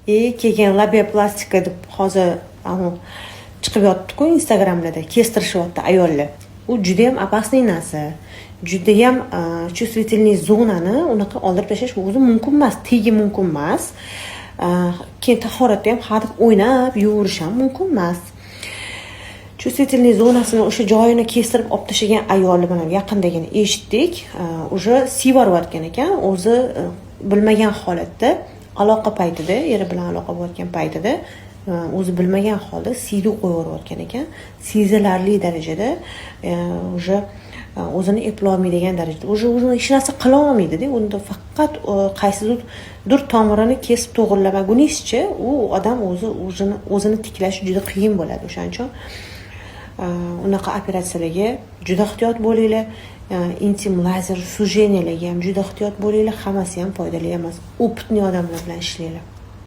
keyin labiaplastika deb hozir chiqib yotdi-ku Instagramda kestirishyapti ayollar. U juda ham opasniy narsa. Juda ham чувствительный zonani unaqa oldirib tashlash o'zi mumkin emas, tegi mumkin emas. Keyin tahoratda ham har o'ynab yuvirish ham mumkin emas. Чувствительный zonasini o'sha joyini kestirib olib tashlagan ayolni bilan yaqindagina eshitdik. O'sha sivarayotgan ekan, o'zi bilmagan holatda aloqa paytida, eri bilan aloqa bo'layotgan paytida o'zi bilmagan holda siydu qo'yib ekan. Sezilarli darajada o'sha o'zini eplolmaydigan darajada, o'zini hech narsa qila olmaydi-da. Unda faqat qaysidir tomirini kesib to'g'irlamagunizcha u odam o'zini tiklashi juda qiyin bo'ladi. O'shaning uchun unaqa operatsiyalarga juda ehtiyot bo'linglar. Intim lazer sujeniyalarga ham juda ehtiyot bo'linglar. Hammasi ham foydali emas. Opitli odamlar bilan ishlanglar.